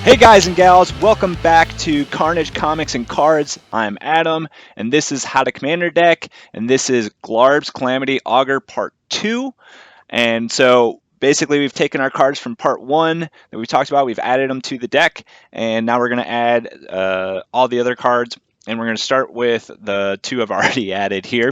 Hey guys and gals, welcome back to Carnage Comics and Cards. I'm Adam, and this is How to Commander Deck, and this is Glarb's Calamity Auger Part 2. And so basically we've taken our cards from Part 1 that we talked about, we've added them to the deck, and now we're going to add all the other cards, and we're going to start with the two I've already added here.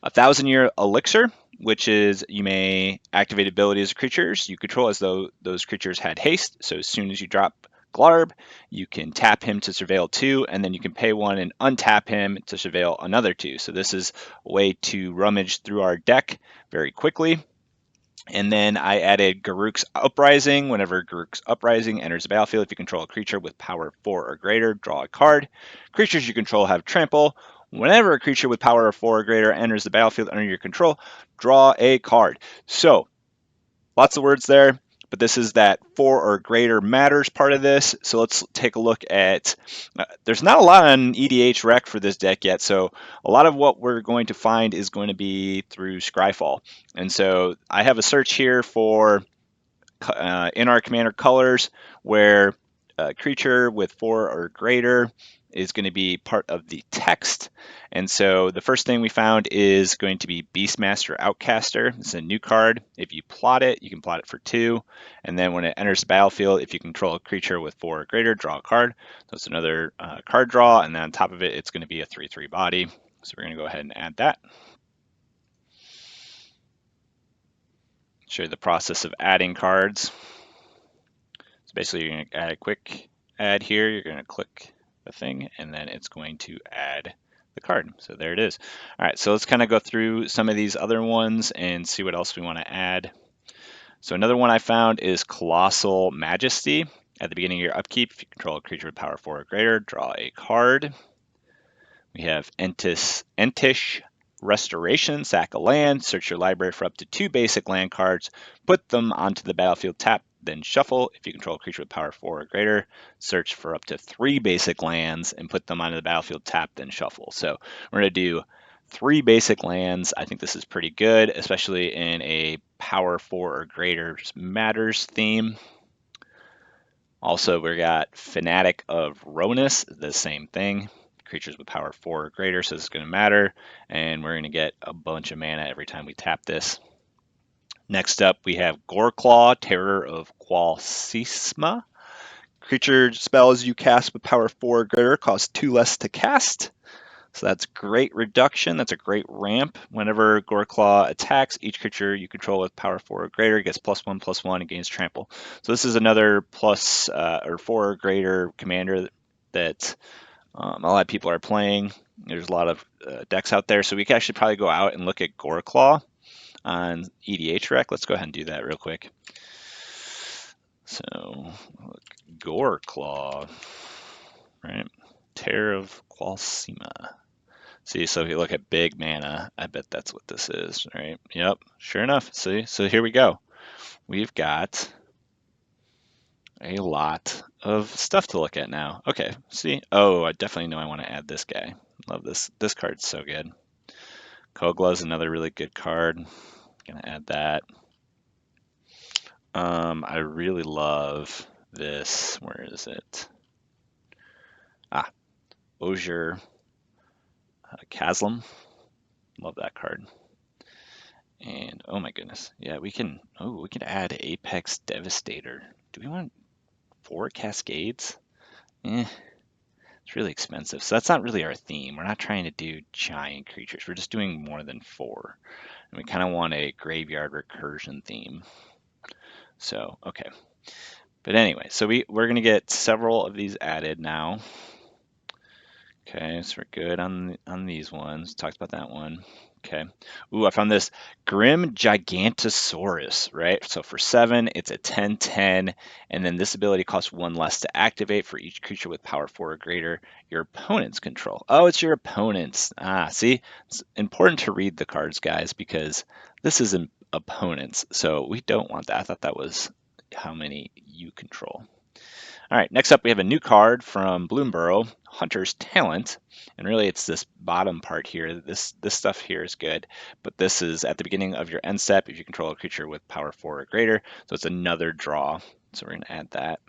1,000-Year Elixir, which is you may activate abilities of creatures you control as though those creatures had haste, so as soon as you drop Glarb, you can tap him to surveil 2, and then you can pay 1 and untap him to surveil another 2. So this is a way to rummage through our deck very quickly. And then I added Garruk's Uprising. Whenever Garruk's Uprising enters the battlefield, if you control a creature with power 4 or greater, draw a card. Creatures you control have trample. Whenever a creature with power 4 or greater enters the battlefield under your control, draw a card. So, lots of words there, but this is that 4 or greater matters part of this. So let's take a look at, there's not a lot on EDH Rec for this deck yet, so a lot of what we're going to find is going to be through Scryfall. And so I have a search here for in our commander colors where a creature with 4 or greater is going to be part of the text. And so the first thing we found is going to be Beastmaster Outcaster. It's a new card. If you plot it, you can plot it for 2. And then when it enters the battlefield, if you control a creature with 4 or greater, draw a card. So it's another card draw. And then on top of it, it's going to be a 3/3 body. So we're going to go ahead and add that. Show you the process of adding cards. So basically, you're going to add a quick add here. You're going to click the thing, and then it's going to add the card. So there it is. All right, so let's kind of go through some of these other ones and see what else we want to add. So another one I found is Colossal Majesty. At the beginning of your upkeep, if you control a creature with power 4 or greater, draw a card. We have Entish Restoration, sack a land, search your library for up to 2 basic land cards, put them onto the battlefield, tap, then shuffle. If you control a creature with power 4 or greater, search for up to 3 basic lands and put them onto the battlefield, tap, then shuffle. So we're going to do 3 basic lands. I think this is pretty good, especially in a power 4 or greater matters theme. Also, we got Fanatic of Ronus, the same thing. Creatures with power 4 or greater, so this is going to matter, and we're going to get a bunch of mana every time we tap this. Next up, we have Goreclaw, Terror of Qualsisma. Creature spells you cast with power 4 or greater cost 2 less to cast. So that's great reduction. That's a great ramp. Whenever Goreclaw attacks, each creature you control with power 4 or greater gets +1/+1 and gains trample. So this is another plus or 4 or greater commander that a lot of people are playing. There's a lot of decks out there, so we can actually probably go out and look at Goreclaw on EDH Rec. Let's go ahead and do that real quick. So, Goreclaw, right? Terror of Qualsisma. See, so if you look at big mana, I bet that's what this is, right? Yep, sure enough. See, so here we go. We've got a lot of stuff to look at now. Okay, see? Oh, I definitely know I want to add this guy. Love this. This card's so good. Kogla's another really good card. Gonna add that. I really love this. Where is it? Auger Chasm. Love that card. And oh my goodness, yeah, we can add Apex Devastator. Do we want 4 Cascades? It's really expensive. So that's not really our theme. We're not trying to do giant creatures. We're just doing more than 4. And we kind of want a graveyard recursion theme. So, okay. But anyway, so we're going to get several of these added now. Okay, so we're good on these ones. Talked about that one. Okay. Ooh, I found this Grim Gigantosaurus, right? So for 7, it's a 10/10, and then this ability costs 1 less to activate for each creature with power 4 or greater your opponent's control. Oh, it's your opponent's. See? It's important to read the cards, guys, because this is an opponent's, so we don't want that. I thought that was how many you control. All right, next up we have a new card from Bloomburrow, Hunter's Talent. And really it's this bottom part here. This stuff here is good, but this is at the beginning of your end step if you control a creature with power 4 or greater. So it's another draw. So we're going to add that.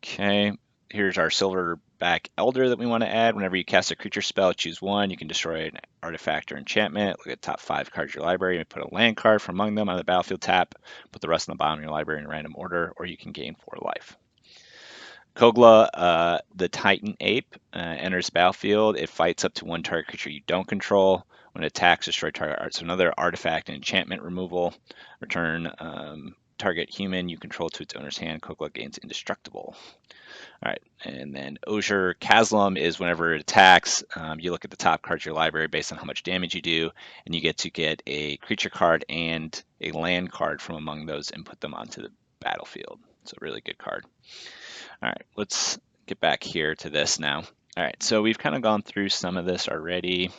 Okay, here's our Silverback Elder that we want to add. Whenever you cast a creature spell, choose one. You can destroy an artifact or enchantment. Look at the top 5 cards of your library and put a land card from among them on the battlefield tap. Put the rest on the bottom of your library in random order, or you can gain 4 life. Kogla, the Titan Ape, enters the battlefield. It fights up to 1 target creature you don't control. When it attacks, destroy target art. So another artifact and enchantment removal. Return target human you control to its owner's hand. Kogla gains indestructible. All right, and then Auger Caslum is whenever it attacks, you look at the top cards of your library based on how much damage you do, and you get to get a creature card and a land card from among those and put them onto the battlefield. So really good card. All right, let's get back here to this now. All right, so we've kind of gone through some of this already.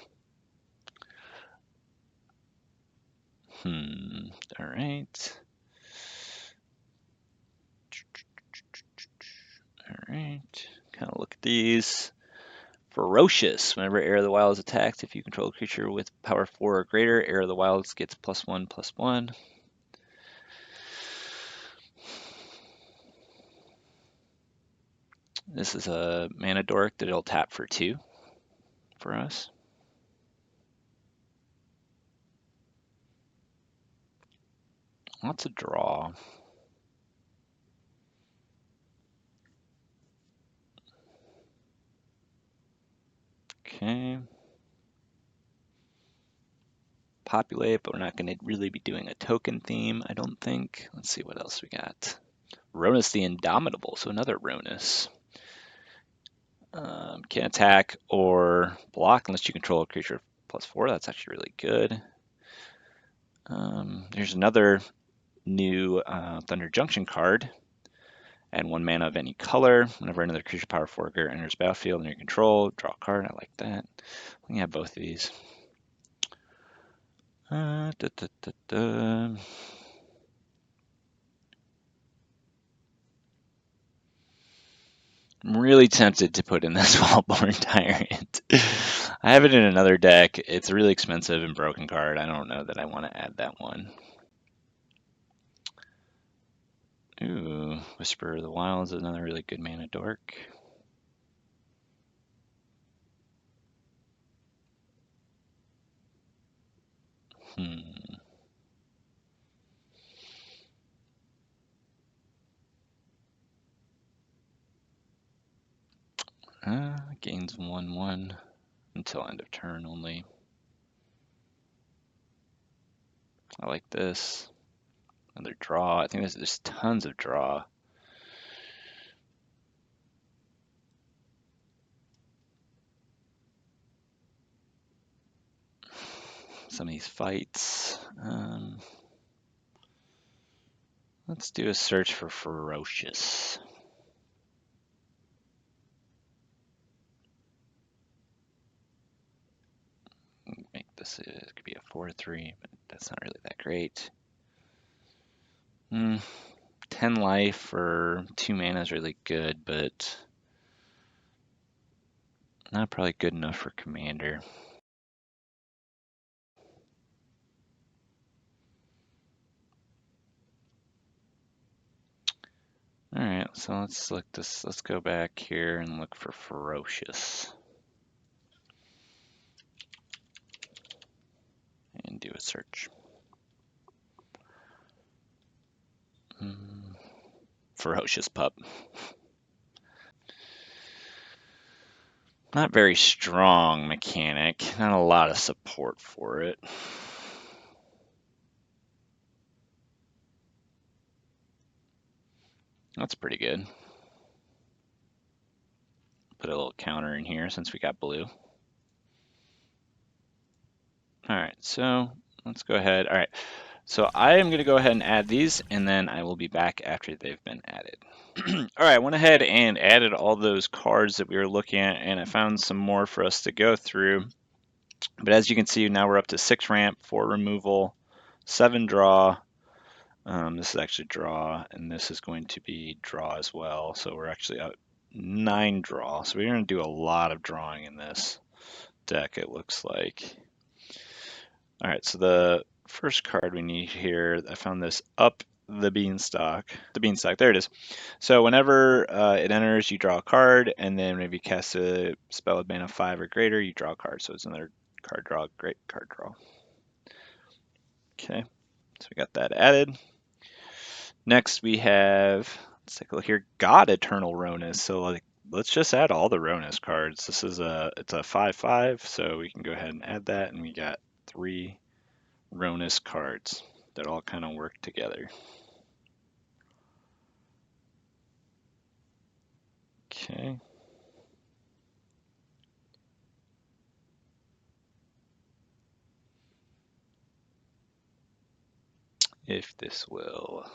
All right. All right, kind of look at these. Ferocious. Whenever Heir of the Wild is attacked, if you control a creature with power 4 or greater, Heir of the Wilds gets +1/+1. This is a mana dork that it'll tap for 2 for us. Lots of draw. Okay. Populate, but we're not going to really be doing a token theme, I don't think. Let's see what else we got. Ronus the Indomitable, so another Ronus. Can't attack or block unless you control a creature +4. That's actually really good. Here's another new Thunder Junction card. Add 1 mana of any color. Whenever another creature power 4 or greater enters battlefield under your control, draw a card. I like that. We can have both of these. I'm really tempted to put in this Wallborn Tyrant. I have it in another deck. It's a really expensive and broken card. I don't know that I want to add that one. Ooh, Whisper of the Wilds is another really good mana dork. Gains 1/1 until end of turn only. I like this. Another draw. I think there's tons of draw. Some of these fights. Let's do a search for Ferocious. Make this, it could be a 4/3, but that's not really that great. 10 life for 2 mana is really good, but not probably good enough for Commander. All right, so let's look this. Let's go back here and look for Ferocious. And do a search. Ferocious Pup. Not very strong mechanic. Not a lot of support for it. That's pretty good. Put a little counter in here since we got blue. All right, so let's go ahead. All right, so I am going to go ahead and add these, and then I will be back after they've been added. All right, I went ahead and added all those cards that we were looking at, and I found some more for us to go through. But as you can see, now we're up to 6 ramp, 4 removal, 7 draw. This is actually draw, and this is going to be draw as well. So we're actually at 9 draw. So we're going to do a lot of drawing in this deck, it looks like. All right, so the first card we need here, I found this Up the beanstalk. The beanstalk. There it is. So whenever it enters, you draw a card, and then whenever you cast a spell with mana 5 or greater, you draw a card. So it's another card draw. Great card draw. Okay, so we got that added. Next we have, let's take a look here, God Eternal Ronus. So like, let's just add all the Ronus cards. This is it's a 5/5, so we can go ahead and add that, and we got 3 Ronus cards that all kind of work together. Okay. If this will,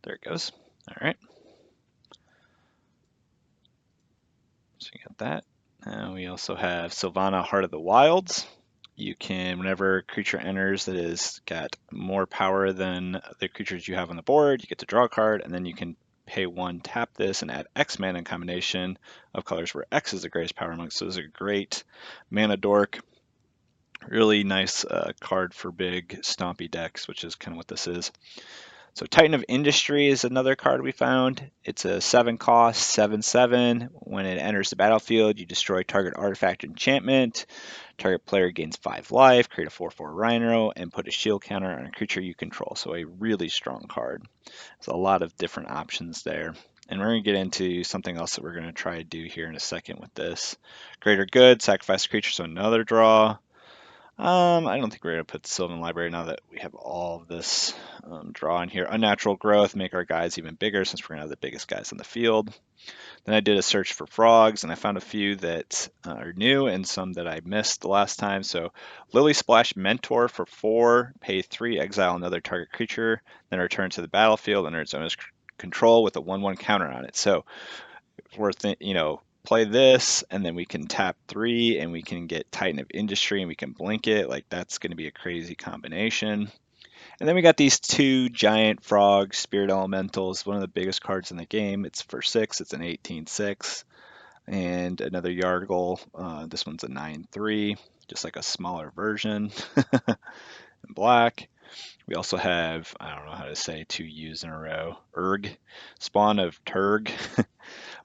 there it goes. All right. So you got that. We also have Sylvana, Heart of the Wilds. You can, whenever a creature enters that has got more power than the creatures you have on the board, you get to draw a card, and then you can pay 1, tap this, and add X mana in combination of colors where X is the greatest power amongst. So this is a great mana dork. Really nice card for big stompy decks, which is kind of what this is. So Titan of Industry is another card we found. It's a 7 cost, 7/7. When it enters the battlefield, you destroy target artifact or enchantment. Target player gains 5 life, create a 4/4 Rhino, and put a shield counter on a creature you control. So a really strong card. There's a lot of different options there. And we're going to get into something else that we're going to try to do here in a second with this. Greater Good, sacrifice a creature, so another draw. I don't think we're going to put the Sylvan Library now that we have all of this draw in here. Unnatural Growth, make our guys even bigger since we're going to have the biggest guys on the field. Then I did a search for frogs, and I found a few that are new and some that I missed the last time. So Lily Splash Mentor for 4, pay 3, exile another target creature, then return to the battlefield under its owner's control with a 1/1 counter on it. So we're play this, and then we can tap 3, and we can get Titan of Industry, and we can blink it. Like, that's going to be a crazy combination. And then we got these 2 giant frog spirit elementals, one of the biggest cards in the game. It's for 6, it's an 18/6. And another Yargle, this one's a 9/3, just like a smaller version in black. We also have, I don't know how to say 2 U's in a row, Urg, Spawn of Turg.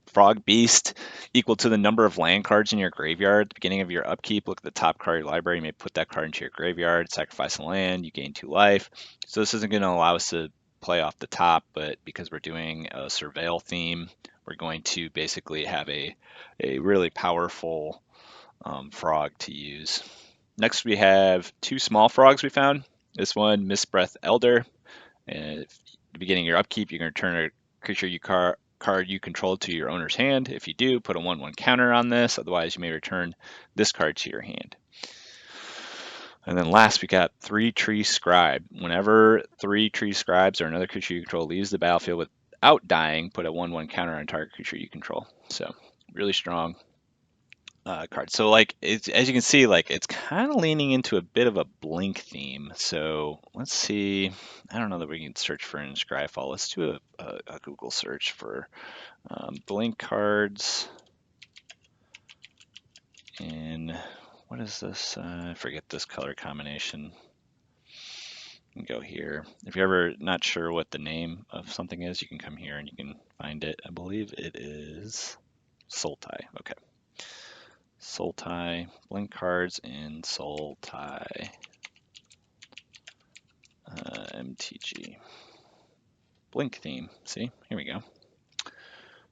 Frog Beast, equal to the number of land cards in your graveyard. At the beginning of your upkeep, look at the top card of your library. You may put that card into your graveyard, sacrifice a land, you gain 2 life. So this isn't going to allow us to play off the top, but because we're doing a surveil theme, we're going to basically have a really powerful frog to use. Next, we have 2 small frogs we found. This one, Mistbreath Elder. And at the beginning of your upkeep, you can return a creature card you control to your owner's hand. If you do, put a 1/1 counter on this. Otherwise, you may return this card to your hand. And then last, we got 3 Tree Scribe. Whenever 3 Tree Scribes or another creature you control leaves the battlefield without dying, put a 1/1 counter on target creature you control. So really strong card. So like, as you can see, like, it's kind of leaning into a bit of a blink theme. So let's see. I don't know that we can search for an Scryfall. Let's do a Google search for blink cards. And what is this? I forget this color combination. You can go here. If you're ever not sure what the name of something is, you can come here and you can find it. I believe it is Sultai. Okay. Sultai, blink cards in Sultai, MTG. Blink theme, see, here we go.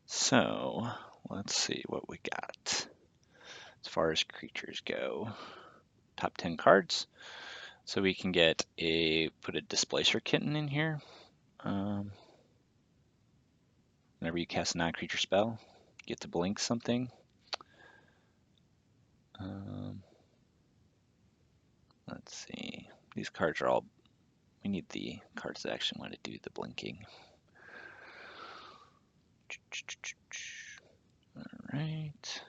So, let's see what we got. As far as creatures go, top 10 cards. So we can get put a Displacer Kitten in here. Whenever you cast a non-creature spell, you get to blink something. Let's see. These cards are all, we need the cards that actually want to do the blinking. All right.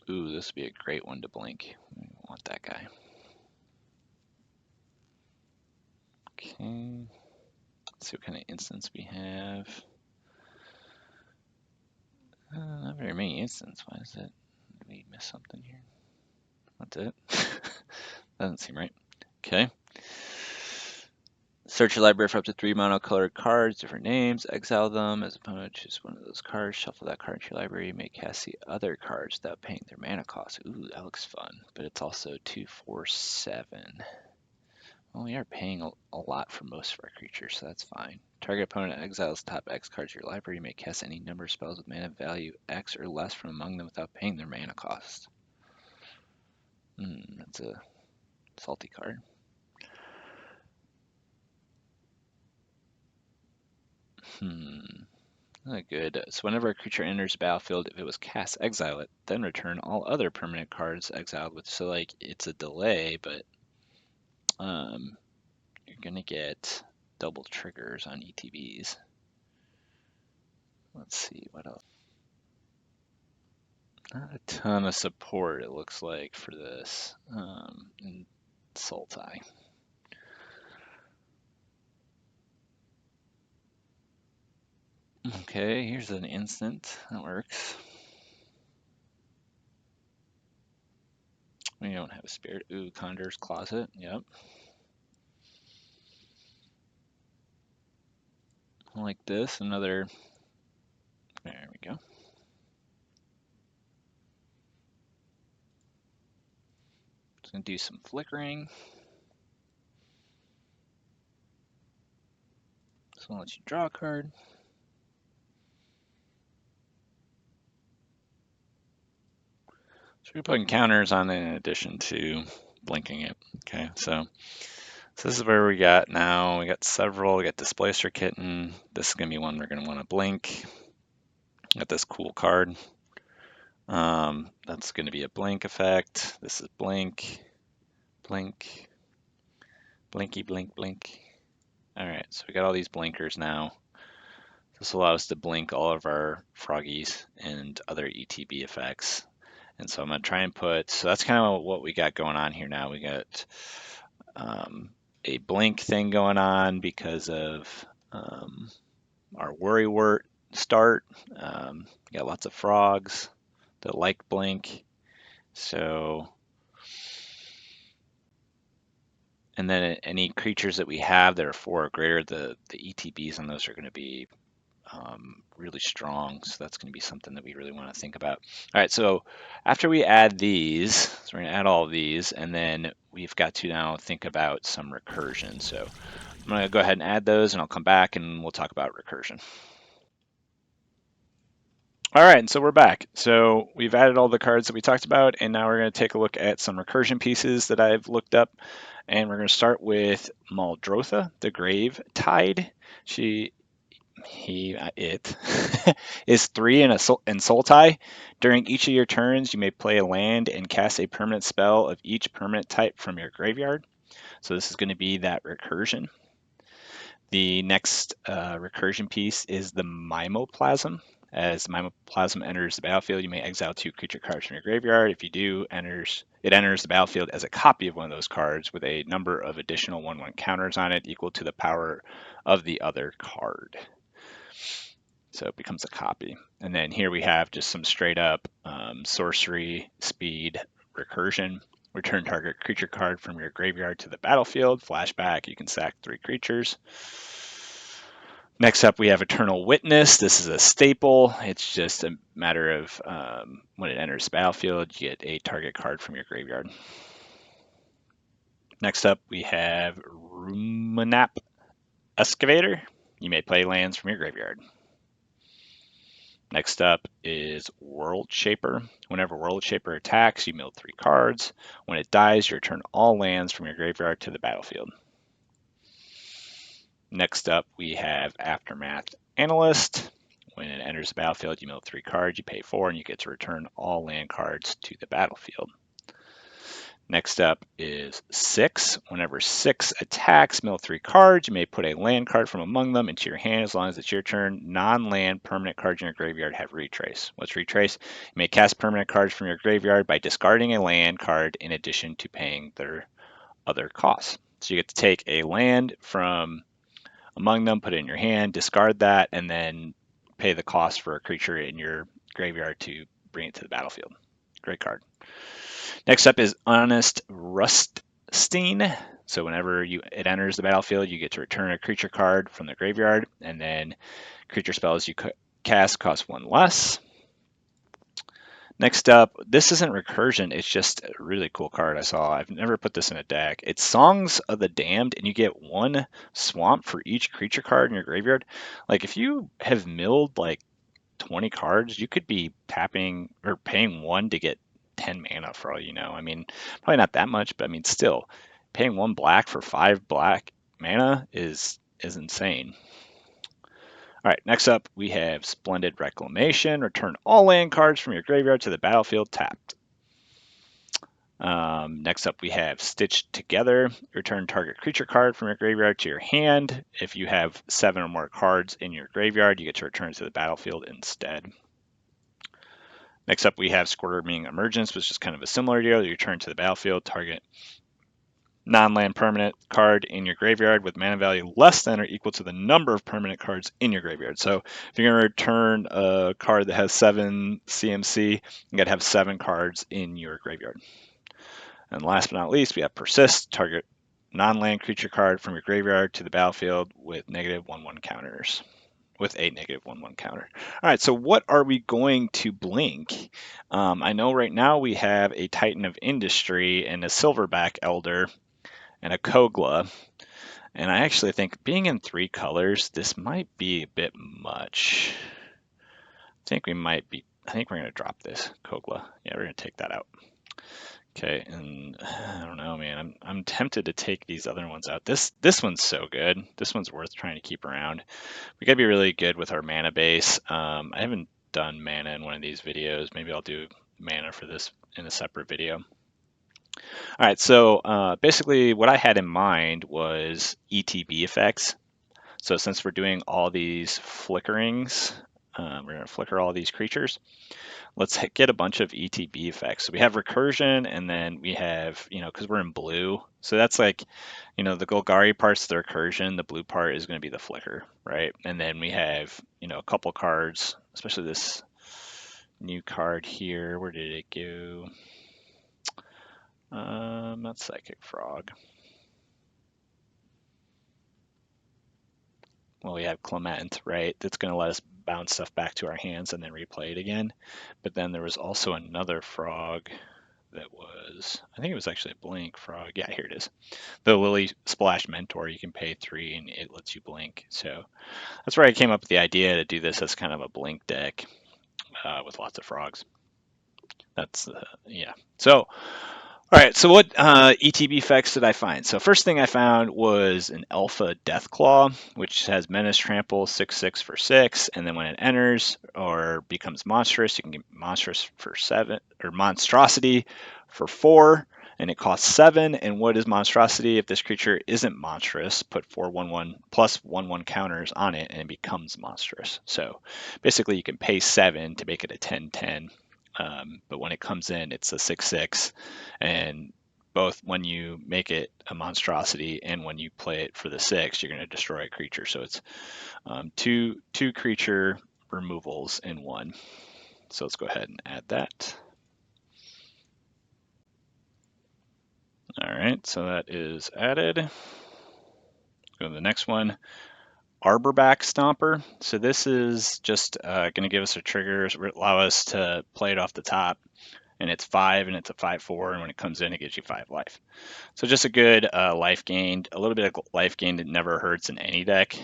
Ooh, this would be a great one to blink. We want that guy. Okay. Let's see what kind of instance we have. Not very many instances. Why is it? Did we miss something here? That's it. Doesn't seem right. Okay. Search your library for up to 3 monocolored cards, different names, exile them. As opponent, choose one of those cards, shuffle that card into your library, you may cast the other cards without paying their mana cost. Ooh, that looks fun, but it's also 2, 4, 7. Well, we are paying a lot for most of our creatures, so that's fine. Target opponent exiles top X cards of your library, you may cast any number of spells with mana value X or less from among them without paying their mana cost. That's a salty card. Not good. So whenever a creature enters the battlefield, if it was cast, exile it, then return all other permanent cards exiled with. So like it's a delay, but you're gonna get double triggers on ETBs. Let's see what else. Not a ton of support it looks like for this in Sultai. Okay, here's an instant that works. We don't have a spirit. Ooh, Conjurer's Closet. Yep. Like this, another. There we go. Just gonna do some flickering. This one lets you draw a card. So we're putting counters on it in addition to blinking it. Okay, so this is where we got now. We got several. We got Displacer Kitten. This is gonna be one we're gonna want to blink. Got this cool card. That's gonna be a blink effect. This is blink, blink, blinky, blink, blink. All right, so we got all these blinkers now. This allows us to blink all of our froggies and other ETB effects. And so I'm going to try and put, so that's kind of what we got going on here now. We got a blink thing going on because of our worrywart start. We got lots of frogs that like blink. So, and then any creatures that we have that are 4 or greater, the ETBs on those are going to be really strong. So that's going to be something that we really want to think about. All right, so after we add these, so we're going to add all of these, and then we've got to now think about some recursion. So I'm going to go ahead and add those, and I'll come back and we'll talk about recursion. All right, and so we're back. So we've added all the cards that we talked about, and now we're going to take a look at some recursion pieces that I've looked up. And we're going to start with Muldrotha, the Grave Tide. It is 3 in Sultai. During each of your turns, you may play a land and cast a permanent spell of each permanent type from your graveyard. So this is going to be that recursion. The next recursion piece is the Mimoplasm. As Mimoplasm enters the battlefield, you may exile 2 creature cards from your graveyard. If you do, it enters the battlefield as a copy of one of those cards with a number of additional 1/1 counters on it equal to the power of the other card. So it becomes a copy. And then here we have just some straight up sorcery, speed, recursion. Return target creature card from your graveyard to the battlefield. Flashback, you can sack 3 creatures. Next up, we have Eternal Witness. This is a staple. It's just a matter of when it enters the battlefield, you get a target card from your graveyard. Next up, we have Ruminap Excavator. You may play lands from your graveyard. Next up is World Shaper. Whenever World Shaper attacks, you mill 3 cards. When it dies, you return all lands from your graveyard to the battlefield. Next up, we have Aftermath Analyst. When it enters the battlefield, you mill 3 cards, you pay 4, and you get to return all land cards to the battlefield. Next up is 6. Whenever 6 attacks, mill 3 cards. You may put a land card from among them into your hand as long as it's your turn. Non-land permanent cards in your graveyard have retrace. What's retrace? You may cast permanent cards from your graveyard by discarding a land card in addition to paying their other costs. So you get to take a land from among them, put it in your hand, discard that, and then pay the cost for a creature in your graveyard to bring it to the battlefield. Great card. Next up is Honest Ruststein. So whenever it enters the battlefield, you get to return a creature card from the graveyard, and then creature spells you cast cost 1 less. Next up, this isn't Recursion, it's just a really cool card I saw. I've never put this in a deck. It's Songs of the Damned, and you get 1 swamp for each creature card in your graveyard. Like, if you have milled like 20 cards, you could be tapping or paying 1 to get 10 mana for all you know. I mean, probably not that much, but I mean, still, paying 1 black for 5 black mana is insane. All right, next up we have Splendid Reclamation. Return all land cards from your graveyard to the battlefield tapped. Next up we have Stitched Together. Return target creature card from your graveyard to your hand. If you have 7 or more cards in your graveyard, you get to return to the battlefield instead. Next up we have Squirming Emergence, which is kind of a similar deal. You return to the battlefield, target non-land permanent card in your graveyard with mana value less than or equal to the number of permanent cards in your graveyard. So if you're going to return a card that has 7 CMC, you got to have 7 cards in your graveyard. And last but not least, we have Persist. Target non-land creature card from your graveyard to the battlefield with -1/1 counters. With a -1/1 counter. All right, so what are we going to blink? I know right now we have a Titan of Industry and a Silverback Elder and a Kogla. And I actually think being in 3 colors, this might be a bit much. I think we're going to drop this Kogla. Yeah, we're going to take that out. Okay, and I don't know, man. I'm tempted to take these other ones out. This one's so good. This one's worth trying to keep around. We gotta be really good with our mana base. I haven't done mana in one of these videos. Maybe I'll do mana for this in a separate video. All right, so basically what I had in mind was ETB effects. So since we're doing all these flickerings, we're going to flicker all these creatures. Let's get a bunch of ETB effects. So we have Recursion, and then we have, because we're in blue, so that's like, the Golgari part's the Recursion, the blue part is going to be the flicker, right? And then we have, a couple cards, especially this new card here. Where did it go? Not Psychic Frog. Well, we have Clement, right? That's going to let us bounce stuff back to our hands and then replay it again. But then there was also another frog that was, I think it was actually a blink frog. Yeah, here it is. The Lily Splash Mentor, you can pay 3 and it lets you blink. So that's where I came up with the idea to do this as kind of a blink deck with lots of frogs. That's, yeah. So, all right, so what ETB effects did I find? So first thing I found was an Alpha Deathclaw, which has Menace Trample 6/6 for 6, and then when it enters or becomes monstrous, you can get monstrous for 7, or monstrosity for 4, and it costs 7. And what is monstrosity? If this creature isn't monstrous, put 4/1/1 plus 1/1 counters on it, and it becomes monstrous. So basically, you can pay 7 to make it a 10/10. But when it comes in, it's a 6/6, and both when you make it a monstrosity and when you play it for the 6, you're going to destroy a creature. So it's two creature removals in 1. So let's go ahead and add that. All right, so that is added. Go to the next one. Arborback Stomper. So this is just going to give us a trigger, allow us to play it off the top. And it's 5, and it's a 5/4, and when it comes in, it gives you 5 life. So just a good life gain. A little bit of life gain that never hurts in any deck. So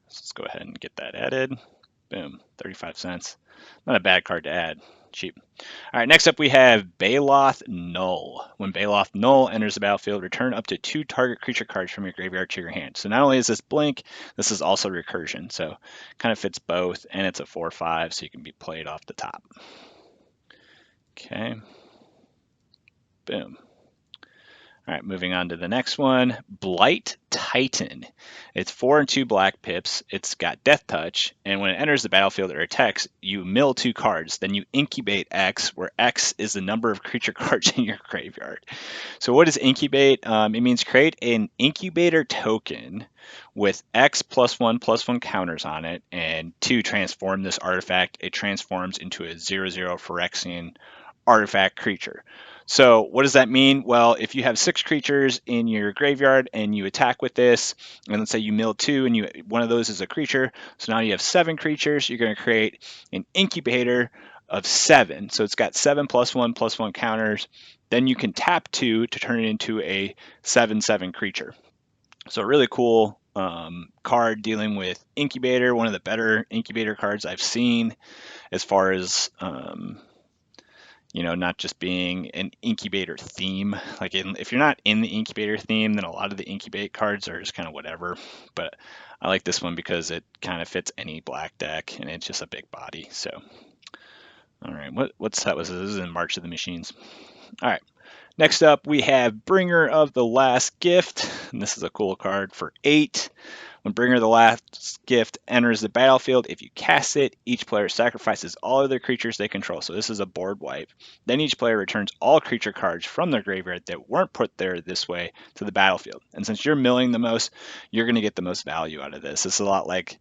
let's go ahead and get that added. Boom, 35 cents. Not a bad card to add. Cheap. All right, next up we have Baloth Null. When Baloth Null enters the battlefield, return up to 2 target creature cards from your graveyard to your hand. So not only is this blink, this is also recursion. So kind of fits both, and it's a 4/5, so you can be played off the top. Okay. Boom. All right, moving on to the next one. Blight Titan. It's 4 and 2 black pips. It's got Death Touch, and when it enters the battlefield or attacks, you mill 2 cards. Then you incubate X, where X is the number of creature cards in your graveyard. So what is incubate? It means create an incubator token with X +1/+1 counters on it, and to transform this artifact, it transforms into a 0/0 Phyrexian artifact creature. So what does that mean? Well, if you have 6 creatures in your graveyard and you attack with this, and let's say you mill 2 and one of those is a creature, so now you have 7 creatures, you're going to create an incubator of 7. So it's got 7+1/+1 counters. Then you can tap 2 to turn it into a 7/7 creature. So a really cool card dealing with incubator, one of the better incubator cards I've seen as far as not just being an incubator theme. Like if you're not in the incubator theme, then a lot of the incubate cards are just kind of whatever. But I like this one because it kind of fits any black deck, and it's just a big body. So, all right, what's that? This is in March of the Machines. All right. Next up, we have Bringer of the Last Gift, and this is a cool card for 8. When Bringer of the Last Gift enters the battlefield, if you cast it, each player sacrifices all other creatures they control. So this is a board wipe. Then each player returns all creature cards from their graveyard that weren't put there this way to the battlefield. And since you're milling the most, you're going to get the most value out of this. It's a lot like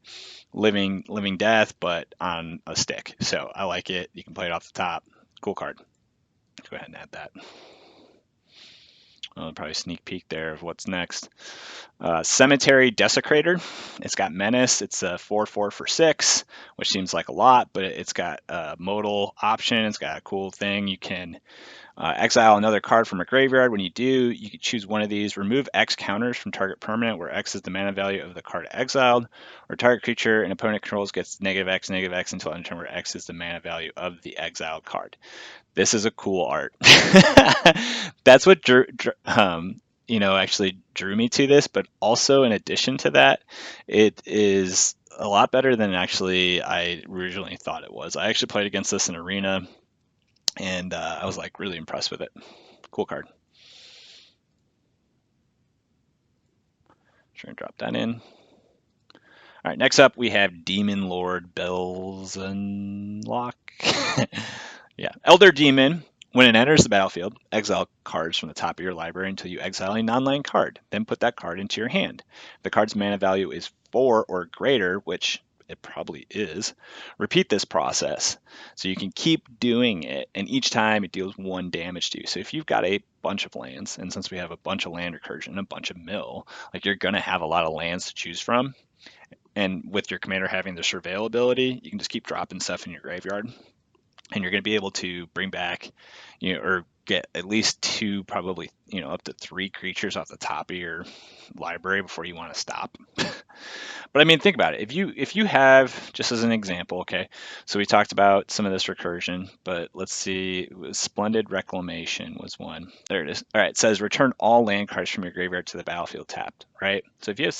Living Death, but on a stick. So I like it. You can play it off the top. Cool card. Let's go ahead and add that. Probably sneak peek there of what's next. Cemetery Desecrator. It's got Menace. It's a 4/4 for 6, which seems like a lot, but it's got a modal option. It's got a cool thing. You can exile another card from a graveyard. When you do, you can choose one of these. Remove X counters from target permanent, where X is the mana value of the card exiled, or target creature an opponent controls gets -X, -X until end turn, where X is the mana value of the exiled card. This is a cool art. That's what actually drew me to this, but also in addition to that, it is a lot better than actually I originally thought it was. I actually played against this in Arena, and I was like really impressed with it. Cool card. Try and drop that in. All right, next up we have Demon Lord Belzenlock. Yeah, Elder Demon. When it enters the battlefield, exile cards from the top of your library until you exile a non-land card. Then put that card into your hand. If the card's mana value is 4 or greater, which it probably is, repeat this process. So you can keep doing it, and each time it deals 1 damage to you. So if you've got a bunch of lands, and since we have a bunch of land recursion, a bunch of mill, like you're going to have a lot of lands to choose from. And with your commander having the surveil ability, you can just keep dropping stuff in your graveyard, and you're going to be able to bring back, or get at least 2, probably, up to 3 creatures off the top of your library before you want to stop. But I mean, think about it. If you have, just as an example, okay, so we talked about some of this recursion, but let's see, it was Splendid Reclamation was one. There it is. All right, it says return all land cards from your graveyard to the battlefield tapped, right? So if you have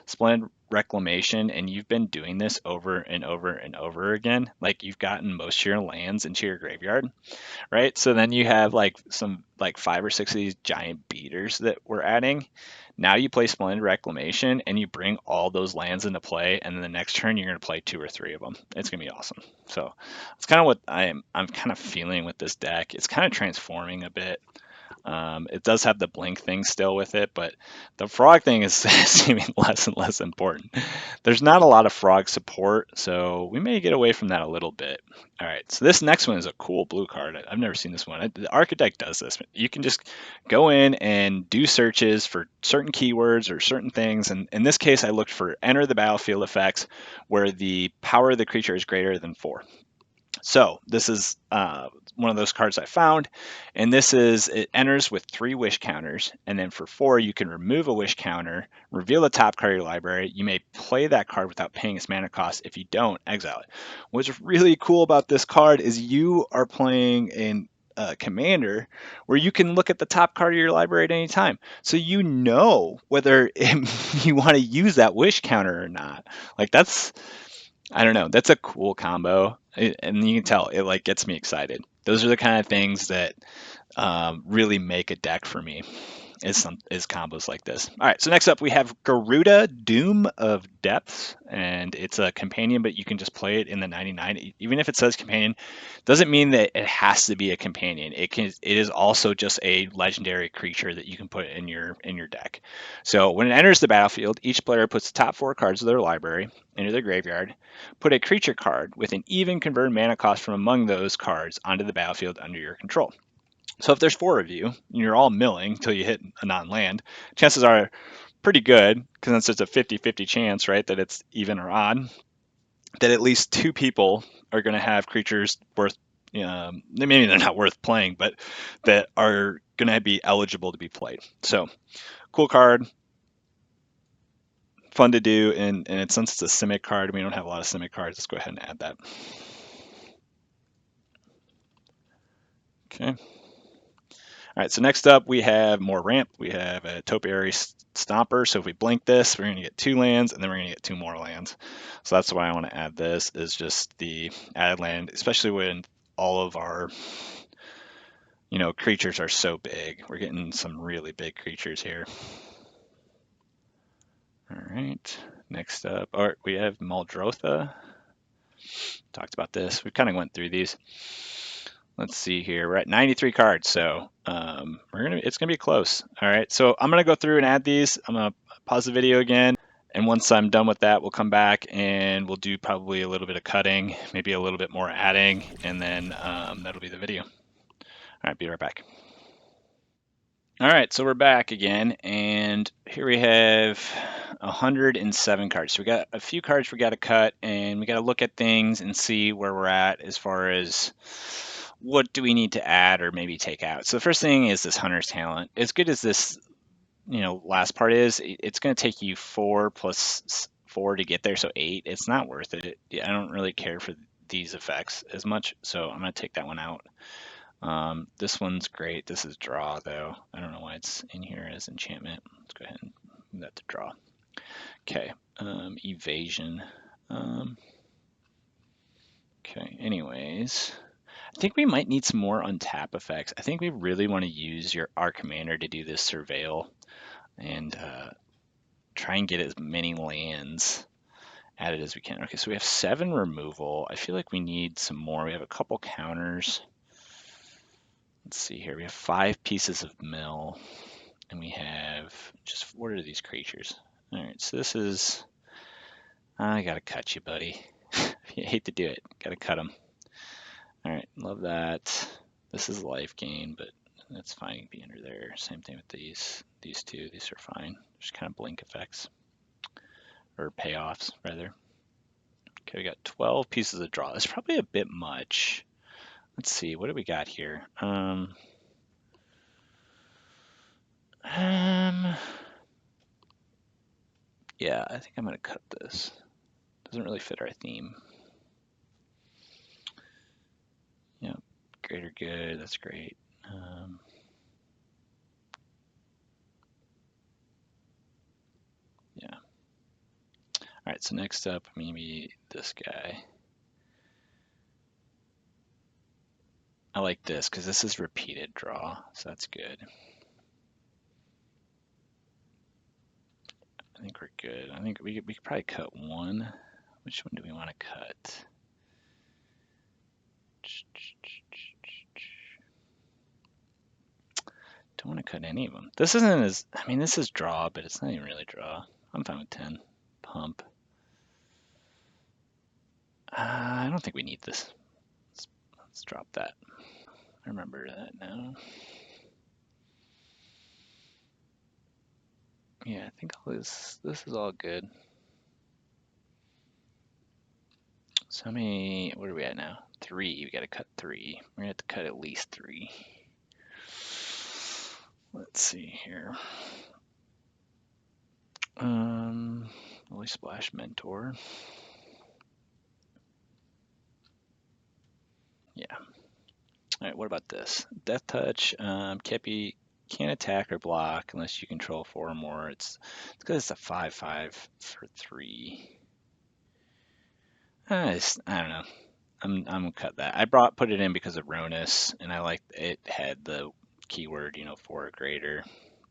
Splendid Reclamation and you've been doing this over and over and over again, like you've gotten most of your lands into your graveyard, right? So then you have like 5 or 6 of these giant beaters that we're adding. Now you play Splendid Reclamation and you bring all those lands into play, and then the next turn you're going to play 2 or 3 of them. It's going to be awesome. So it's kind of what I'm kind of feeling with this deck. It's kind of transforming a bit. It does have the blink thing still with it, but the frog thing is seeming less and less important. There's not a lot of frog support, so we may get away from that a little bit. All right, so this next one is a cool blue card. I've never seen this one. The Architect does this. You can just go in and do searches for certain keywords or certain things. And in this case, I looked for enter the battlefield effects where the power of the creature is greater than 4. So this is one of those cards I found, and it enters with 3 wish counters, and then for 4 you can remove a wish counter, reveal the top card of your library. You may play that card without paying its mana cost. If you don't, exile it. What's really cool about this card is you are playing in commander where you can look at the top card of your library at any time, so you know whether you want to use that wish counter or not. Like I don't know. That's a cool combo, and you can tell it like gets me excited. Those are the kind of things that really make a deck for me. Is combos like this. All right. So next up we have Garuda, Doom of Depths, and it's a companion, but you can just play it in the 99. Even if it says companion, doesn't mean that it has to be a companion. It is also just a legendary creature that you can put in your deck. So when it enters the battlefield, each player puts the top 4 cards of their library into their graveyard, put a creature card with an even converted mana cost from among those cards onto the battlefield under your control. So if there's 4 of you and you're all milling until you hit a non-land, chances are pretty good, because it's a 50-50 chance, right, that it's even or odd, that at least 2 people are going to have creatures worth, maybe they're not worth playing, but that are going to be eligible to be played. So cool card, fun to do, and since it's a Simic card, we don't have a lot of Simic cards, let's go ahead and add that. Okay. All right, so next up we have more ramp. We have a Topiary Stomper. So if we blink this, we're going to get 2 lands, and then we're going to get 2 more lands. So that's why I want to add this, is just the added land, especially when all of our creatures are so big. We're getting some really big creatures here. All right, next up, we have Muldrotha. Talked about this. We kind of went through these. Let's see here. We're at 93 cards, so it's gonna be close. All right, so I'm gonna go through and add these. I'm gonna pause the video again, and once I'm done with that, we'll come back and we'll do probably a little bit of cutting, maybe a little bit more adding, and then that'll be the video. All right, be right back. All right, so we're back again, and here we have 107 cards. So we got a few cards we got to cut, and we got to look at things and see where we're at as far as what do we need to add or maybe take out. So the first thing is this Hunter's Talent. As good as this, last part is, it's going to take you 4 plus 4 to get there, so 8. It's not worth it. I don't really care for these effects as much, so I'm going to take that one out. This one's great. This is draw, though. I don't know why it's in here as enchantment. Let's go ahead and move that to draw. Okay, evasion. Okay, anyways, I think we might need some more untap effects. I think we really want to use our commander to do this surveil and try and get as many lands added as we can. Okay, so we have 7 removal. I feel like we need some more. We have a couple counters. Let's see here. We have 5 pieces of mill, and we have just, what are these creatures? All right, so this is, I gotta cut you, buddy. I hate to do it. Gotta cut them. All right, love that. This is life gain, but that's fine. You can be under there. Same thing with these. These 2. These are fine. Just kind of blink effects, or payoffs rather. Okay, we got 12 pieces of draw. That's probably a bit much. Let's see. What do we got here? Yeah, I think I'm gonna cut this. Doesn't really fit our theme. Yeah, greater good. That's great. Yeah. All right, so next up, maybe this guy. I like this because this is repeated draw, so that's good. I think we're good. I think we could probably cut one. Which one do we want to cut? Don't want to cut any of them. This isn't as, I mean, this is draw, but it's not even really draw. I'm fine with 10. Pump. I don't think we need this. Let's drop that. I remember that now. Yeah, I think all this is all good. So how many, what are we at now? 3, we gotta cut 3. We're gonna have to cut at least 3. Let's see here. Holy Splash Mentor. Yeah. All right, what about this? Death Touch, can't attack or block unless you control 4 or more. It's because it's a 5/5 for 3. I don't know. I'm gonna cut that. I put it in because of Ronus, and I like it had the keyword, 4 or greater,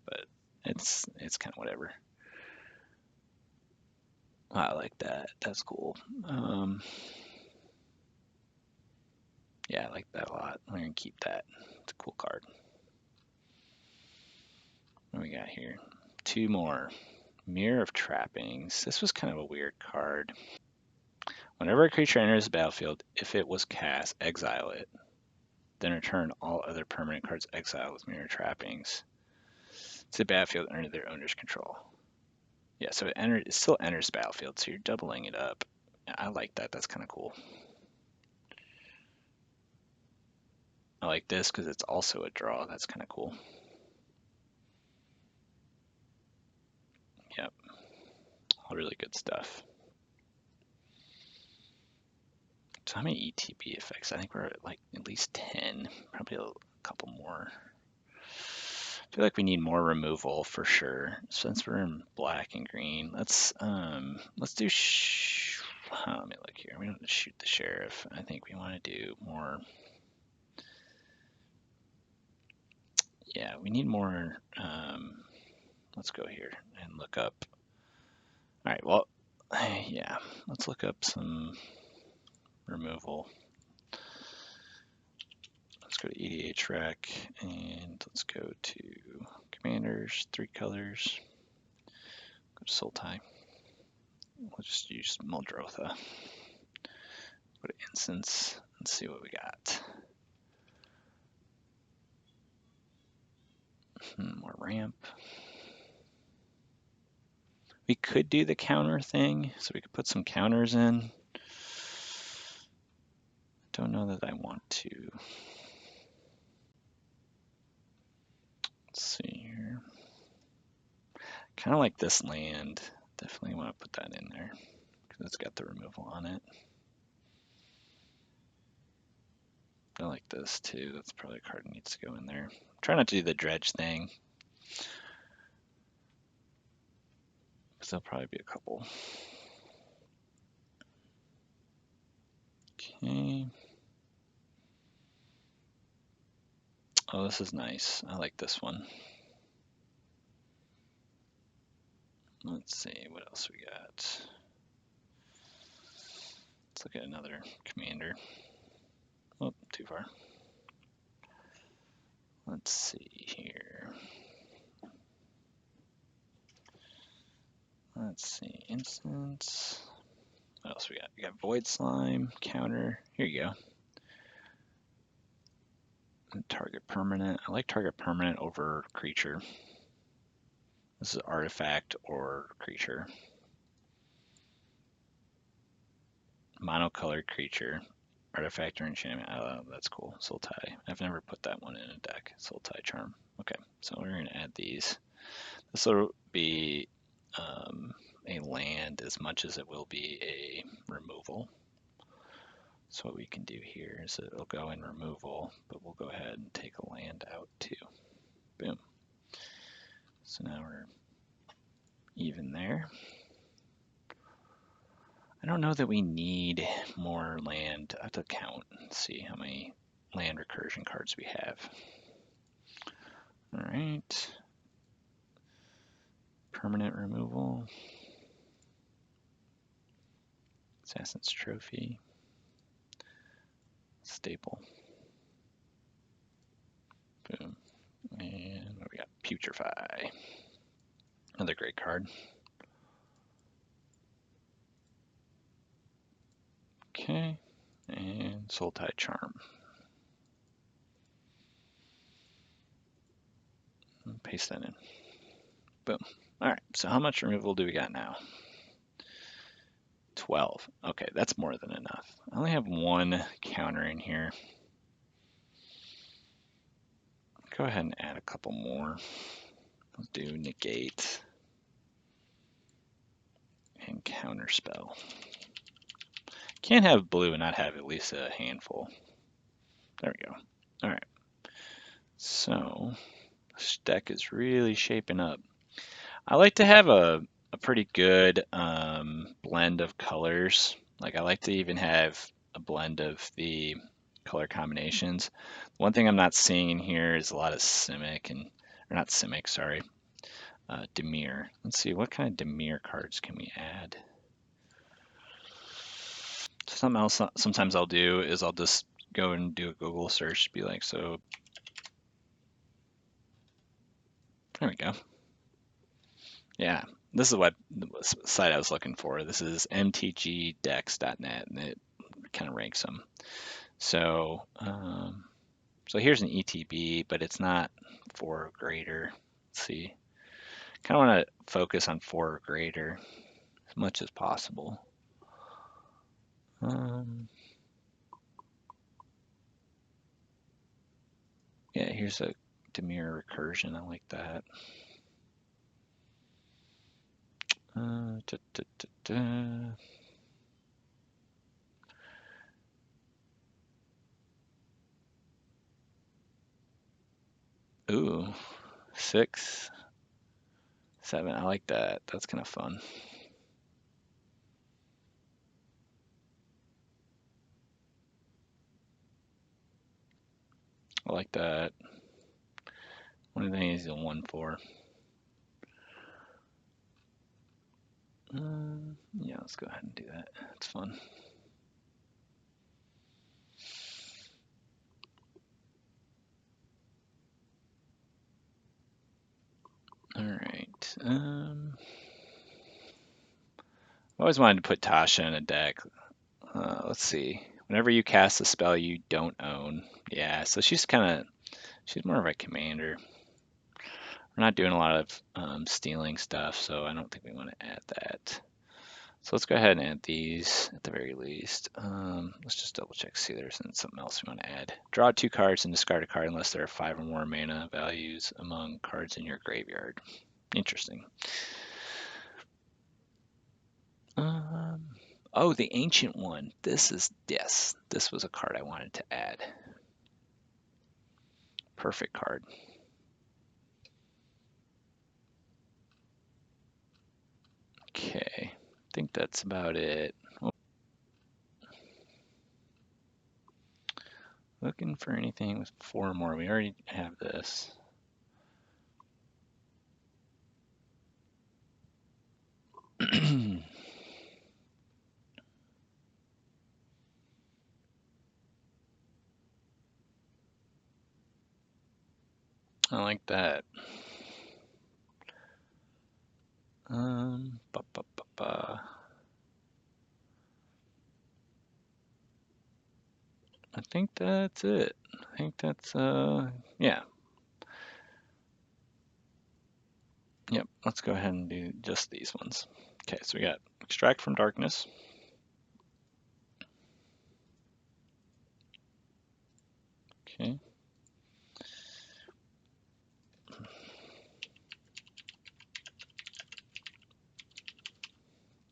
but it's kind of whatever. I like that. That's cool. Yeah, I like that a lot. I'm gonna keep that. It's a cool card. What do we got here? 2 more. Mirror of Trappings. This was kind of a weird card. Whenever a creature enters the battlefield, if it was cast, exile it. then return all other permanent cards exiled with mirror trappings to the battlefield under their owner's control. Yeah, so it still enters battlefield, so you're doubling it up. I like that. That's kind of cool. I like this because it's also a draw. That's kind of cool. Yep. All really good stuff. So how many ETB effects? I think we're at like at least 10. Probably a couple more. I feel like we need more removal for sure. Since we're in black and green, let's do. Let me look here. We don't have to shoot the sheriff. I think we want to do more. Yeah, we need more. Let's go here and look up. All right. Well, yeah. Let's look up some removal. Let's go to EDH rec and let's go to commanders, 3 colors. Go to Sultai. We'll just use Muldrotha. Go to instance and see what we got. More ramp. We could do the counter thing, so we could put some counters in. Don't know that I want to. Let's see here. Kind of like this land. Definitely want to put that in there because it's got the removal on it. I like this too. That's probably a card that needs to go in there. Try not to do the dredge thing, because there'll probably be a couple. Okay. Oh, this is nice. I like this one. Let's see what else we got. Let's look at another commander. Oh, too far. Let's see here. Let's see, instance. What else we got? We got Void Slime, counter. Here you go. And target permanent. I like target permanent over creature. This is artifact or creature. Monocolored creature. Artifact or enchantment. Oh, that's cool. Sultai. I've never put that one in a deck. Sultai Charm. Okay, so we're going to add these. This will be a land as much as it will be a removal. So what we can do here is it'll go in removal, but we'll go ahead and take a land out too. Boom. So now we're even there. I don't know that we need more land. I have to count and see how many land recursion cards we have. All right. Permanent removal. Assassin's Trophy. Staple. Boom. And what we got? Putrefy. Another great card. Okay. And Sultai Charm. Paste that in. Boom. All right, so how much removal do we got now? 12. Okay, that's more than enough. I only have one counter in here. Go ahead and add a couple more. Let's do negate and counterspell. Can't have blue and not have at least a handful. There we go. All right. So this deck is really shaping up. I like to have a pretty good blend of colors. Like I like to even have a blend of the color combinations. One thing I'm not seeing in here is a lot of Simic and, or not Simic, sorry, Dimir. Let's see, what kind of Dimir cards can we add? Something else sometimes I'll do is I'll just go and do a Google search, be like, so there we go. Yeah, this is what the site I was looking for. This is mtgdex.net, and it kind of ranks them. So So here's an ETB, but it's not 4 or greater. Let's see. Kind of want to focus on 4 or greater as much as possible. Yeah, here's a Demir recursion. I like that. Ooh, 6, 7. I like that. That's kind of fun. I like that. One of the things is a 1-4. Yeah, let's go ahead and do that. It's fun. All right. I always wanted to put Tasha in a deck. Let's see. Whenever you cast a spell you don't own. Yeah, so she's more of a commander. We're not doing a lot of stealing stuff, so I don't think we want to add that. So let's go ahead and add these at the very least. Let's just double check, see if there's something else we want to add. Draw 2 cards and discard a card unless there are 5 or more mana values among cards in your graveyard. Interesting. Oh, the ancient one. Yes, this was a card I wanted to add. Perfect card. Okay, I think that's about it. Oh. Looking for anything with 4 more. We already have this. I like that. Ba, ba, ba, ba. I think that's it. I think that's, yeah. Yep, let's go ahead and do just these ones. Okay, so we got Extract from Darkness. Okay.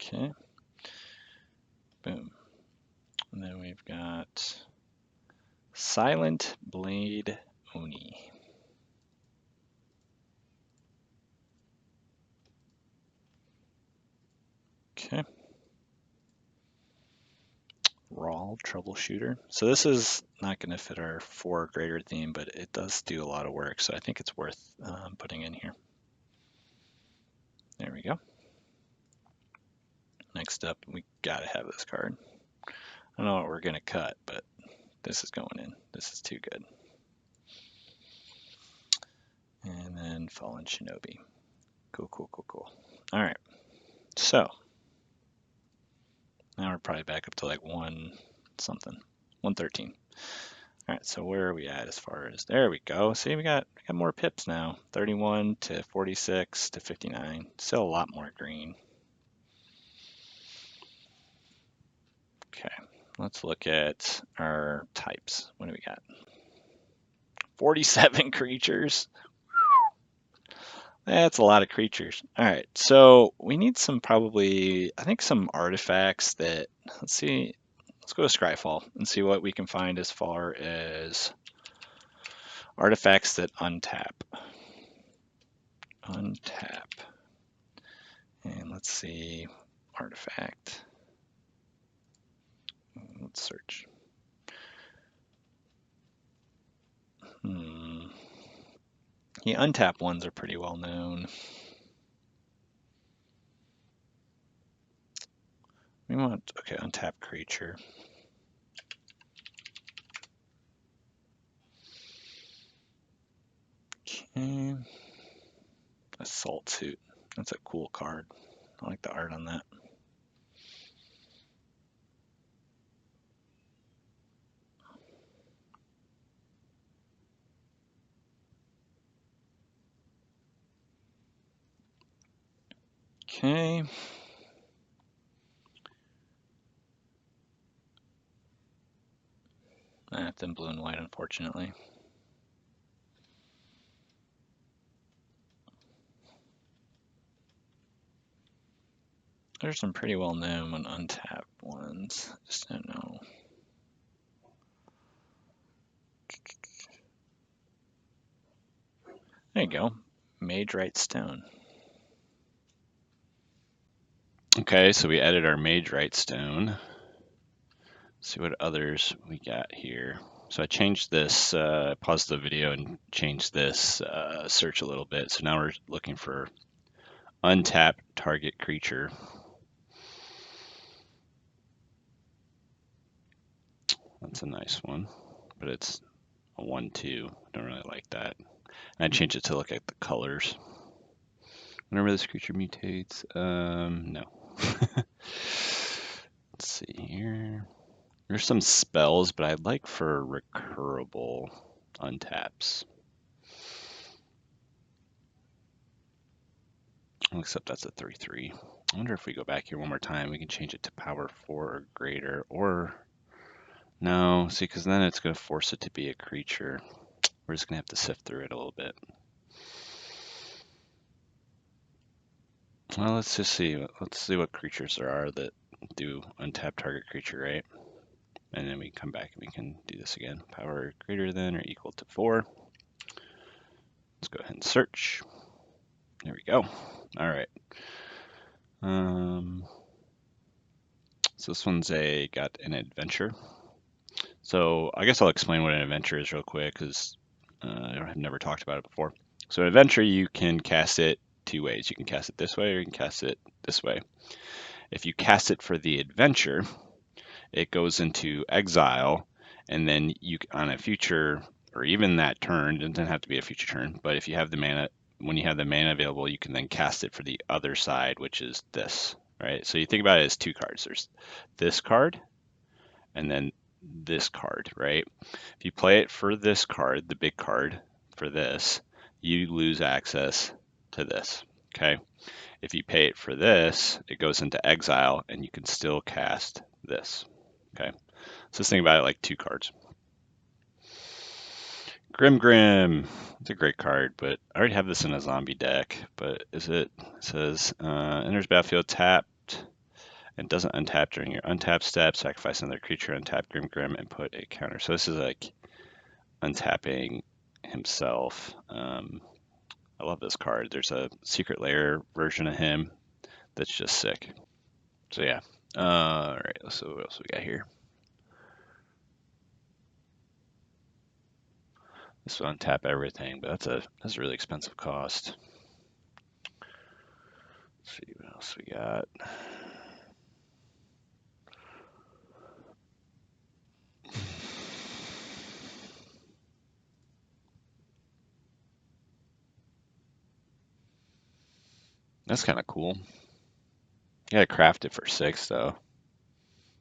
Okay. Boom. And then we've got Silent Blade Oni. Okay. Raw Troubleshooter. So this is not going to fit our 4 or greater theme, but it does do a lot of work, so I think it's worth putting in here. There we go. Next up, we gotta have this card. I don't know what we're gonna cut, but this is going in. This is too good. And then Fallen Shinobi. Cool, cool, cool, cool. All right. So now we're probably back up to like 1 something, 113. All right, so where are we at as far as, there we go. See, we got more pips now. 31 to 46 to 59. Still a lot more green. Okay, let's look at our types. What do we got? 47 creatures. That's a lot of creatures. All right, so we need some probably, I think some artifacts that, let's see, let's go to Scryfall and see what we can find as far as artifacts that untap. Untap. And let's see, artifact. Let's search. Yeah, untap ones are pretty well known. We want, okay, untap creature. Okay. Assault suit. That's a cool card. I like the art on that. Okay. It's in blue and white, unfortunately. There's some pretty well known and untapped ones. Just don't know. There you go. Mage Right Stone. Okay, so we added our Mage Right Stone. See what others we got here. So I changed this, paused the video and changed this search a little bit. So now we're looking for untapped target creature. That's a nice one, but it's a 1/2. Don't really like that. And I changed it to look at the colors. Whenever this creature mutates, no. Let's see here. There's some spells, but I'd like for recurable untaps. Except that's a 3/3. I wonder if we go back here one more time, we can change it to power 4 or greater, or no, see, because then it's going to force it to be a creature. We're just going to have to sift through it a little bit. Well, let's just see. Let's see what creatures there are that do untap target creature, right? And then we come back and we can do this again. Power greater than or equal to 4. Let's go ahead and search. There we go. All right. So this one's got an adventure. So I guess I'll explain what an adventure is real quick because I've never talked about it before. So an adventure, you can cast it 2 ways. You can cast it this way or you can cast it this way. If you cast it for the adventure, it goes into exile, and then you on a future or even that turn, it doesn't have to be a future turn, but if you have the mana, when you have the mana available, you can then cast it for the other side, which is this, right? So you think about it as 2 cards. There's this card and then this card, right? If you play it for this card, the big card for this, you lose access to this, okay? If you pay it for this, it goes into exile and you can still cast this, okay? So just think about it like 2 cards. Grim. It's a great card, but I already have this in a zombie deck. But it says enters battlefield tapped and doesn't untap during your untap step. Sacrifice another creature, untap Grim, and put a counter. So this is like untapping himself. I love this card. There's a Secret Lair version of him that's just sick. So yeah. All right. Let's see what else we got here. This will untap everything, but that's a really expensive cost. Let's see what else we got. That's kind of cool. You gotta craft it for 6 though.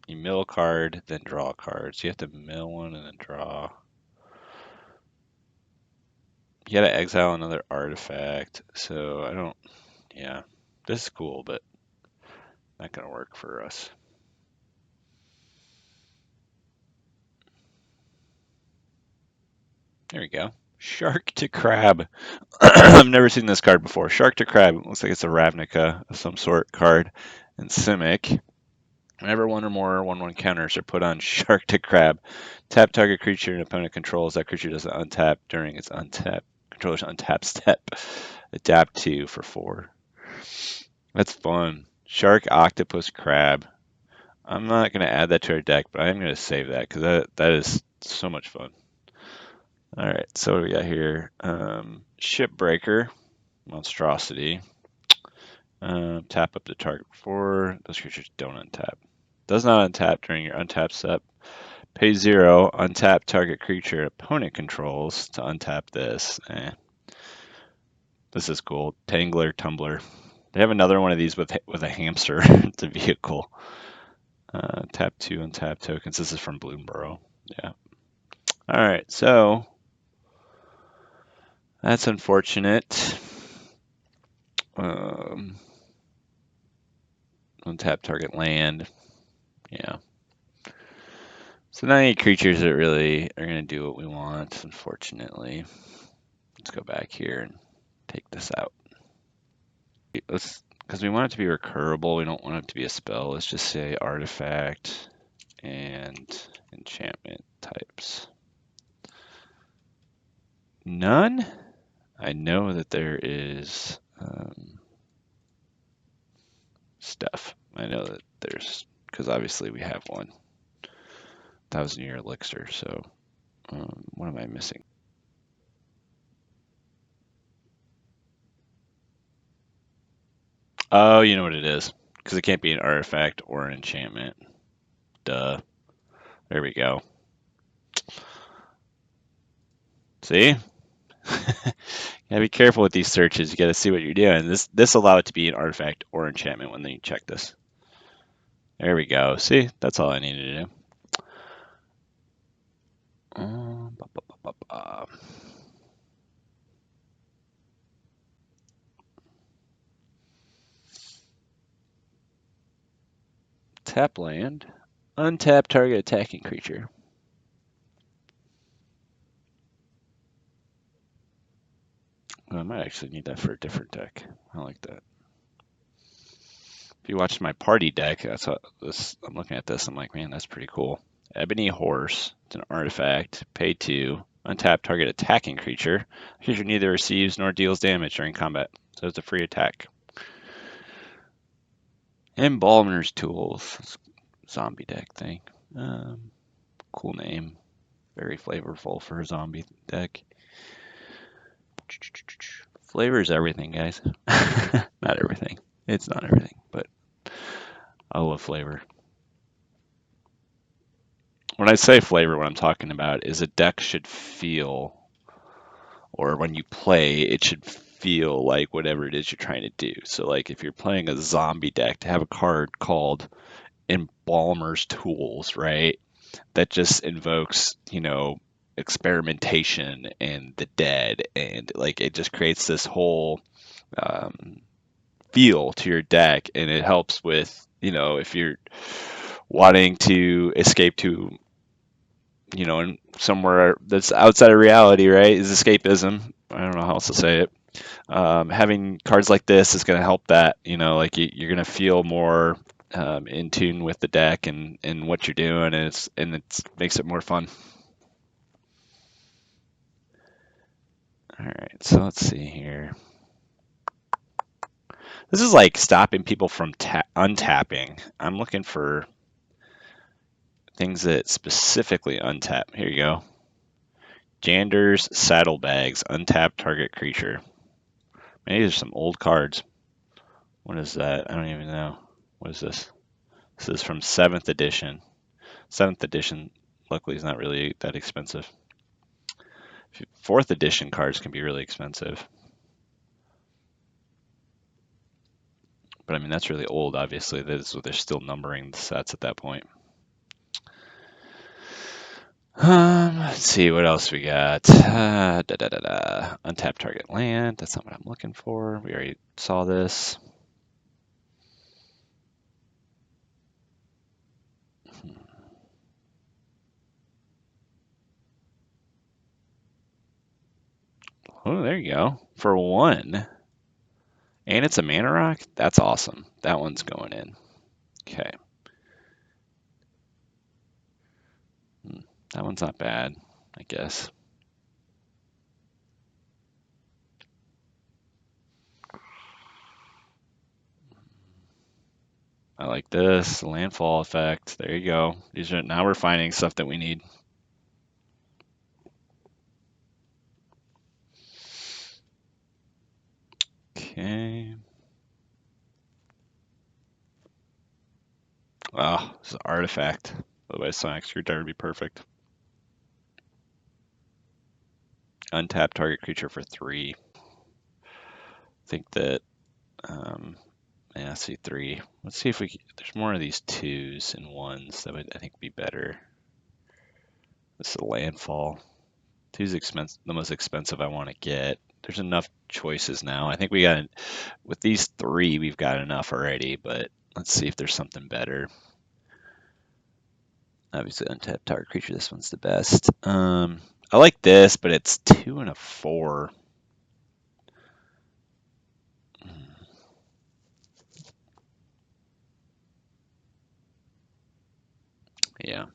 You mill a card, then draw a card. So you have to mill one and then draw. You gotta exile another artifact. So yeah. This is cool, but not gonna work for us. There we go. Shark to Crab. I've never seen this card before. Shark to Crab. It looks like it's a Ravnica of some sort card. And Simic. Whenever 1 or more 1/1 counters are put on Shark to Crab, tap target creature an opponent controls. That creature doesn't untap during its controller's untap step. Adapt 2 for 4. That's fun. Shark, Octopus, Crab. I'm not going to add that to our deck, but I am going to save that because that is so much fun. All right, so what do we got here? Shipbreaker, Monstrosity. Tap up the target for 4. Those creatures don't untap. Does not untap during your untap step. Pay 0, untap target creature opponent controls to untap this. This is cool. Tangler, Tumbler. They have another one of these with a hamster. It's a vehicle. Tap 2, untap tokens. This is from Bloomborough. Yeah. All right, so that's unfortunate. Untap target land. Yeah. So not any creatures that really are going to do what we want, unfortunately. Let's go back here and take this out. Because we want it to be recurable, we don't want it to be a spell. Let's just say artifact and enchantment types. None? I know that there is stuff. I know that there's, because obviously we have one. 1,000-year elixir, so what am I missing? Oh, you know what it is. Because it can't be an artifact or an enchantment. Duh. There we go. See? Gotta be careful with these searches. You gotta see what you're doing. This allow it to be an artifact or enchantment when you check this. There we go. See? That's all I needed to do. Ba, ba, ba, ba. Tap land. Untap target attacking creature. Well, I might actually need that for a different deck. I like that. If you watch my party deck, that's what this. I'm looking at this. I'm like, man, that's pretty cool. Ebony Horse. It's an artifact. Pay 2. Untap target attacking creature. Creature neither receives nor deals damage during combat, so it's a free attack. Embalmer's Tools. Zombie deck thing. Cool name. Very flavorful for a zombie deck. Flavor is everything, guys. Not everything. It's not everything, but I love flavor. When I say flavor, what I'm talking about is a deck should feel, or when you play, it should feel like whatever it is you're trying to do. So, like if you're playing a zombie deck, to have a card called Embalmer's Tools, right? That just invokes, experimentation and the dead, and like it just creates this whole feel to your deck, and it helps with, if you're wanting to escape to, in somewhere that's outside of reality, right? Is escapism. I don't know how else to say it. Having cards like this is going to help that, like you're going to feel more in tune with the deck and what you're doing, and it makes it more fun. All right, so let's see here. This is like stopping people from untapping. I'm looking for things that specifically untap. Here you go. Jander's Saddlebags, untap target creature. Maybe there's some old cards. What is that? I don't even know. What is this? This is from 7th edition. 7th edition, luckily, is not really that expensive. 4th edition cards can be really expensive. But I mean, that's really old, obviously. They're still numbering the sets at that point. Let's see what else we got. Untap target land. That's not what I'm looking for. We already saw this. Oh, there you go. For 1. And it's a mana rock? That's awesome. That one's going in. Okay. That one's not bad, I guess. I like this. Landfall effect. There you go. Now we're finding stuff that we need. Okay. Oh, this is an artifact. Otherwise, Sonic Screwdriver would be perfect. Untap target creature for 3. I think that, yeah, I see 3. Let's see if there's more of these 2s and 1s that would, I think, be better. This is a landfall. 2's the most expensive I want to get. There's enough choices now. I think with these 3, we've got enough already, but Let's see if there's something better. Obviously, untapped target creature. This one's the best. I like this, but it's 2 and a 4. Yeah.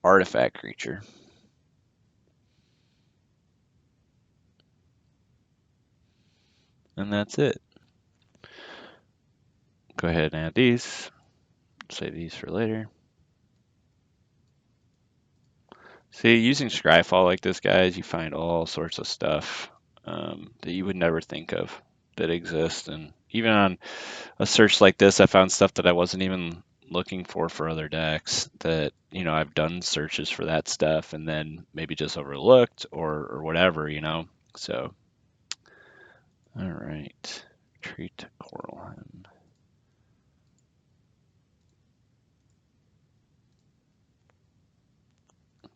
Artifact creature. And that's it. Go ahead and add these. Save these for later. See, using Scryfall like this, guys, you find all sorts of stuff that you would never think of that exists. And even on a search like this, I found stuff that I wasn't even looking for other decks that, you know, I've done searches for that stuff and then maybe just overlooked or whatever, you know. So, all right. Treat Coralheim.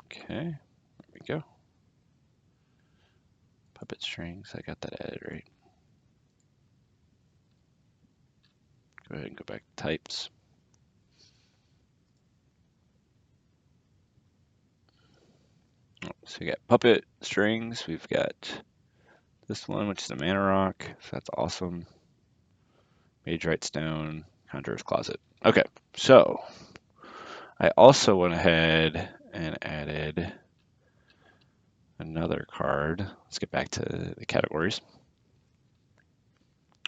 Okay, there we go. Puppet strings, I got that added right. Go ahead and go back to types. So we got puppet strings. We've got this one, which is a mana rock. So that's awesome. Mage Right Stone, Conjurer's Closet. Okay, so I also went ahead and added another card. Let's get back to the categories.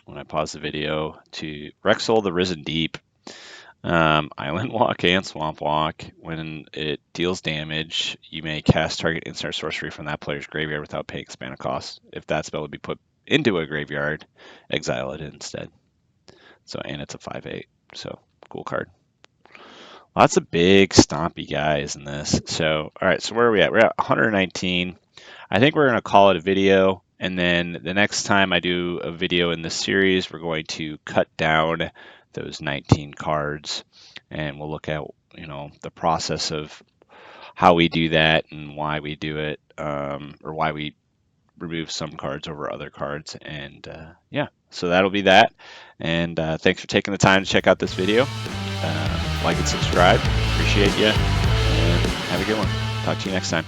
When I pause the video, to Rexel the Risen Deep. Island Walk and Swamp Walk. When it deals damage, you may cast target instant or sorcery from that player's graveyard without paying its mana cost. If that spell would be put into a graveyard, exile it instead. So, and it's a 5/8. So, cool card. Lots of big, stompy guys in this. So, all right, so where are we at? We're at 119. I think we're going to call it a video. And then the next time I do a video in this series, we're going to cut down those 19 cards. And we'll look at, you know, the process of how we do that and why we do it, or why we remove some cards over other cards. And yeah, so that'll be that. And thanks for taking the time to check out this video. Like and subscribe. Appreciate you. And have a good one. Talk to you next time.